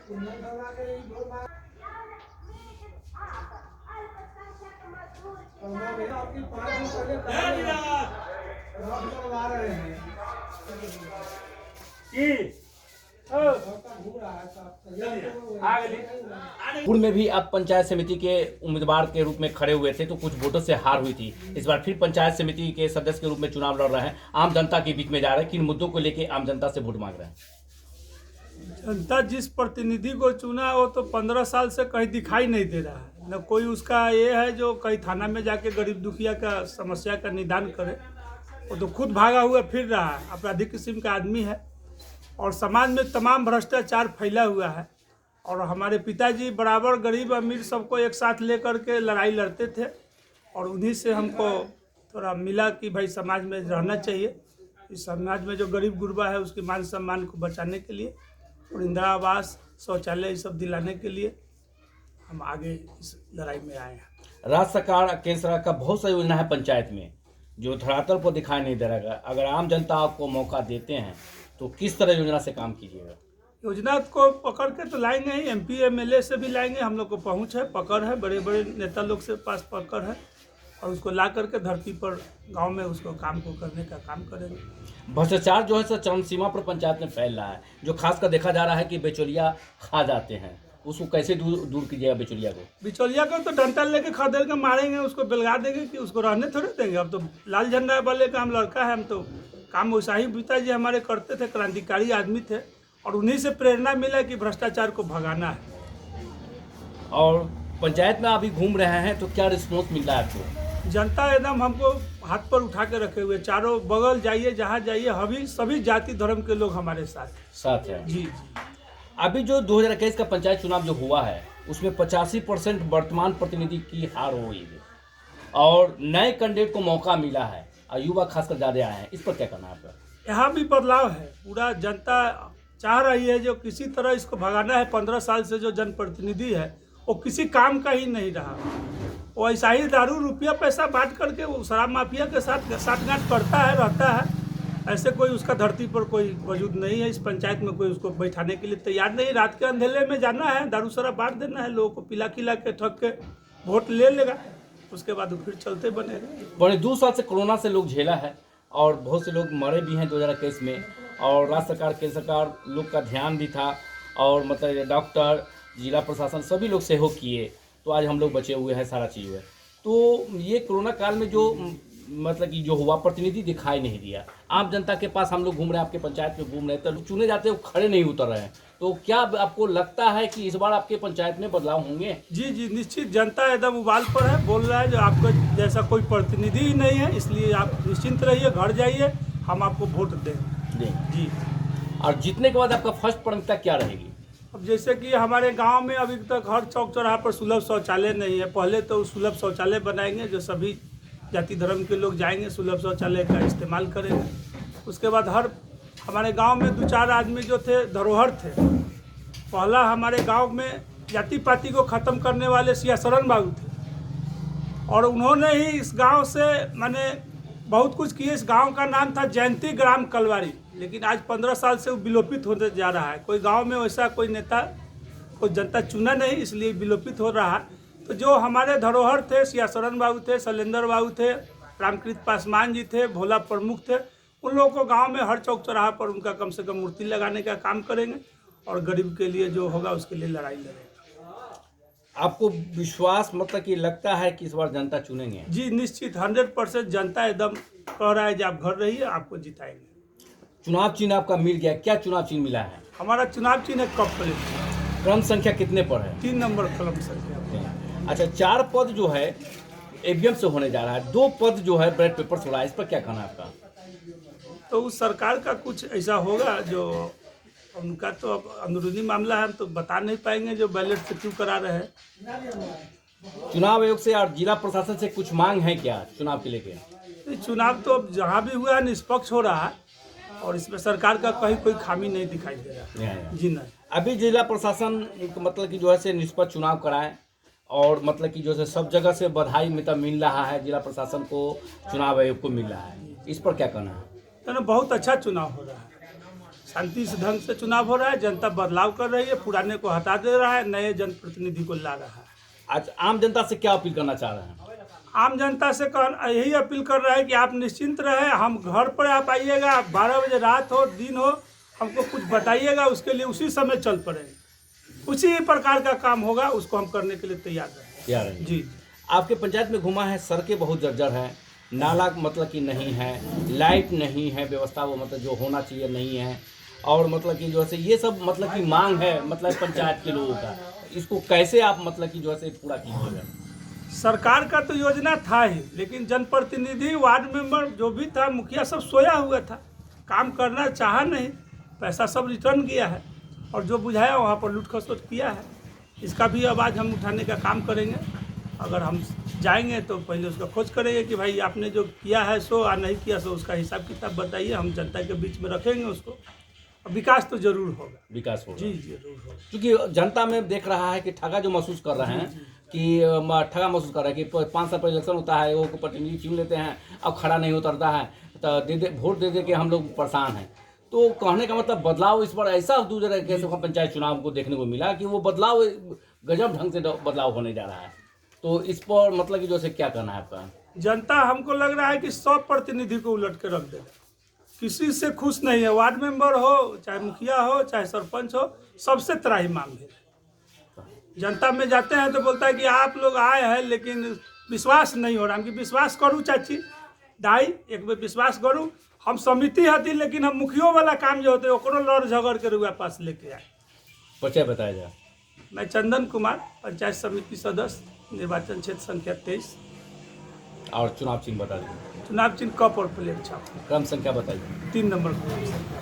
पूर्व में भी आप पंचायत समिति के उम्मीदवार के रूप में खड़े हुए थे तो कुछ वोटों से हार हुई थी। इस बार फिर पंचायत समिति के सदस्य के रूप में चुनाव लड़ रहे हैं, आम जनता के बीच में जा रहे हैं। किन मुद्दों को लेकर आम जनता से वोट मांग रहे हैं? जनता जिस प्रतिनिधि को चुना वो तो 15 साल से कहीं दिखाई नहीं दे रहा है। न कोई उसका ये है जो कहीं थाना में जाके गरीब दुखिया का समस्या का निदान करे। वो तो खुद भागा हुआ फिर रहा है, आपराधिक किस्म का आदमी है और समाज में तमाम भ्रष्टाचार फैला हुआ है। और हमारे पिताजी बराबर गरीब अमीर सबको एक साथ लेकर के लड़ाई लड़ते थे और उन्हीं से हमको थोड़ा मिला कि भाई समाज में रहना चाहिए। इस समाज में जो गरीब गुरबा है उसके मान सम्मान को बचाने के लिए और इंदिरा आवास, शौचालय ये सब दिलाने के लिए हम आगे इस लड़ाई में आए हैं। राज्य सरकार, केंद्र सरकार का बहुत सा योजना है पंचायत में जो धरातल पर दिखाई नहीं दे रहा है। अगर आम जनता आपको मौका देते हैं तो किस तरह योजना से काम कीजिएगा? योजना को पकड़ के तो लाएंगे ही, MP MLA से भी लाएंगे। हम लोग को पहुंच है, पकड़ है, बड़े बड़े नेता लोग से पास पकड़ है और उसको ला करके धरती पर गांव में उसको काम को करने का काम करेंगे। भ्रष्टाचार जो है सर चरम सीमा पर पंचायत में फैल रहा है, जो खासकर देखा जा रहा है कि बिचौलिया खा जाते हैं। उसको कैसे दूर कीजिएगा बिचौलिया को? बिचौलिया को तो डंडा लेके खदेड़ के मारेंगे, उसको बेलगा देंगे कि उसको रहने थोड़े देंगे। अब तो लाल झंडा वाले का हम लड़का है, हम तो काम वैसा ही पिताजी हमारे करते थे, क्रांतिकारी आदमी थे और उन्हीं से प्रेरणा मिला कि भ्रष्टाचार को भगाना है। और पंचायत में अभी घूम रहे हैं तो क्या रिस्पॉन्स मिल रहा है आपको? जनता एकदम हमको हाथ पर उठा के रखे हुए, चारों बगल जाइए जहाँ जाइए अभी सभी जाति धर्म के लोग हमारे साथ है। जी। अभी जो 2021 का पंचायत चुनाव जो हुआ है उसमें 85% वर्तमान प्रतिनिधि की हार हो गई है और नए कैंडिडेट को मौका मिला है और युवा खासकर ज़्यादा आए हैं। इस पर क्या करना है आपका? यहाँ भी बदलाव है, पूरा जनता चाह रही है जो किसी तरह इसको भगाना है। 15 साल से जो जनप्रतिनिधि है वो किसी काम का ही नहीं रहा। वो ऐसा ही दारू रुपया पैसा बांट करके वो शराब माफिया के साथ साठगांठ करता है, रहता है। ऐसे कोई उसका धरती पर कोई वजूद नहीं है। इस पंचायत में कोई उसको बैठाने के लिए तैयार नहीं। रात के अंधेरे में जाना है, दारू शराब बांट देना है, लोगों को पिला खिला के ठग के वोट ले लेगा, उसके बाद वो फिर चलते बनेगा। बड़े 2 साल से कोरोना से लोग झेला है और बहुत से लोग मरे भी हैं 2021 में और राज्य सरकार, केंद्र सरकार लोग का ध्यान भी था और मतलब डॉक्टर, जिला प्रशासन सभी लोग सहयोग किए तो आज हम लोग बचे हुए हैं, सारा चीज़ है। तो ये कोरोना काल में जो मतलब कि जो हुआ प्रतिनिधि दिखाई नहीं दिया। आम जनता के पास हम लोग घूम रहे हैं, आपके पंचायत में घूम रहे हैं, तो चुने जाते हैं वो खड़े नहीं उतर रहे हैं। तो क्या आपको लगता है कि इस बार आपके पंचायत में बदलाव होंगे? जी निश्चित। जनता एकदम उबाल पर है, बोल रहा है जो आपका जैसा कोई प्रतिनिधि ही नहीं है, इसलिए आप निश्चिंत रहिए, घर जाइए, हम आपको वोट दें जी। और जीतने के बाद आपका फर्स्ट प्राथमिकता क्या रहेगी? अब जैसे कि हमारे गांव में अभी तक हर चौक चौराहा पर सुलभ शौचालय नहीं है। पहले तो सुलभ शौचालय बनाएंगे जो सभी जाति धर्म के लोग जाएंगे, सुलभ शौचालय का इस्तेमाल करेंगे। उसके बाद हर हमारे गांव में 2-4 आदमी जो थे धरोहर थे। पहला हमारे गांव में जाति पाति को ख़त्म करने वाले सियासरन बाबू थे और उन्होंने ही इस गांव से माने बहुत कुछ किए। इस गांव का नाम था जयंती ग्राम कलवारी, लेकिन आज 15 साल से वो विलोपित होते जा रहा है। कोई गांव में वैसा कोई नेता, कोई जनता चुना नहीं, इसलिए विलोपित हो रहा है। तो जो हमारे धरोहर थे, सियासरन बाबू थे, शैलेंद्र बाबू थे, रामकृत पासवान जी थे, भोला प्रमुख थे, उन लोगों को गांव में हर चौक चौराहा पर उनका कम से कम मूर्ति लगाने का काम करेंगे और गरीब के लिए जो होगा उसके लिए लड़ाई लड़ेंगे। आपको विश्वास मतलब कि लगता है कि इस बार जनता चुनेंगे? जी निश्चित, 100% जनता एकदम कह रहा है कि आप घर रहिए, आपको जिताएंगे। चुनाव चिन्ह आपका मिल गया, क्या चुनाव चिन्ह मिला है? हमारा चुनाव चिन्ह है कप प्लेट। क्रम संख्या कितने पर है? 3 नंबर क्रम संख्या। अच्छा, 4 पद जो है EVM से होने जा रहा है, 2 पद जो है बैलेट पेपर से हो रहा है, इस पर क्या कहना है आपका? तो उस सरकार का कुछ ऐसा होगा जो उनका तो अब अंदरूनी मामला है, हम तो बता नहीं पाएंगे जो बैलेट से क्यों करा रहे हैं। चुनाव आयोग से और जिला प्रशासन से कुछ मांग है क्या चुनाव के लेके? चुनाव तो अब जहाँ भी हुआ है निष्पक्ष हो रहा है और इसमें सरकार का कहीं कोई खामी नहीं दिखाई दे रहा है। जी नहीं, अभी जिला प्रशासन मतलब कि जो है से निष्पक्ष चुनाव कराएं और मतलब कि जो है सब जगह से बधाई मतलब मिल रहा है, जिला प्रशासन को, चुनाव आयोग को मिल रहा है, इस पर क्या कहना है? तो बहुत अच्छा चुनाव हो रहा है। शांति से ढंग से चुनाव हो रहा है, जनता बदलाव कर रही है, पुराने को हटा दे रहा है, नए जनप्रतिनिधि को ला रहा है। आज आम जनता से क्या अपील करना चाह रहे हैं? आम जनता से यही अपील कर रहा है कि आप निश्चिंत रहे, हम घर पर आप आइएगा, 12 बजे रात हो दिन हो, हमको कुछ बताइएगा, उसके लिए उसी समय चल पड़ेंगे। उसी प्रकार का काम होगा, उसको हम करने के लिए तैयार हैं। जी। आपके पंचायत में घुमा है, सड़कें बहुत जर्जर हैं, नाला मतलब कि नहीं है, लाइट नहीं है, व्यवस्था वो मतलब जो होना चाहिए नहीं है, और मतलब कि जो है ये सब मतलब कि मांग है मतलब पंचायत के लोगों का, इसको कैसे आप मतलब कि जो है पूरा कीजिएगा? सरकार का तो योजना था ही, लेकिन जनप्रतिनिधि, वार्ड मेंबर जो भी था, मुखिया सब सोया हुआ था, काम करना चाहा नहीं, पैसा सब रिटर्न किया है, और जो बुझाया वहाँ पर लूट खसोट किया है। इसका भी आवाज़ हम उठाने का काम करेंगे। अगर हम जाएंगे तो पहले उसका खोज करेंगे कि भाई आपने जो किया है सो और नहीं किया सो, उसका हिसाब किताब बताइए, हम जनता के बीच में रखेंगे उसको। और विकास तो जरूर होगा, विकास होगा। जी जरूर होगा। क्योंकि जनता में देख रहा है कि ठगा जो महसूस कर रहे हैं कि ठगा महसूस कर रहे हैं कि 5 साल पर इलेक्शन होता है, वो प्रतिनिधि चुन लेते हैं, अब खड़ा नहीं उतरता है, तो वोट दे के हम लोग परेशान हैं। तो कहने का मतलब बदलाव इस बार ऐसा दूसरे कैसे पंचायत चुनाव को देखने को मिला कि वो बदलाव गजब ढंग से बदलाव होने जा रहा है। तो इस पर मतलब कि जैसे क्या करना है आपका? जनता हमको लग रहा है कि 100 प्रतिनिधि को उलट के रख देगा, किसी से खुश नहीं है। वार्ड मेंबर हो, चाहे मुखिया हो, चाहे सरपंच हो, सबसे त्राही मांग है। जनता में जाते हैं तो बोलता है कि आप लोग आए हैं, लेकिन विश्वास नहीं हो रहा। हम विश्वास करूँ चाची दाई, एक बार विश्वास करूँ, हम समिति हती, लेकिन हम मुखियों वाला काम जो होते ओकरो लड़ झगड़ के रुआ पास लेके आए। परिचय बताया जाए। मैं चंदन कुमार, पंचायत समिति सदस्य, निर्वाचन क्षेत्र संख्या 23। और चुनाव चिन्ह बता दीजिए। चुनाव चिन्ह कप और प्लेट छाप। क्रम संख्या बताइए। 3 नंबर क्रम संख्या।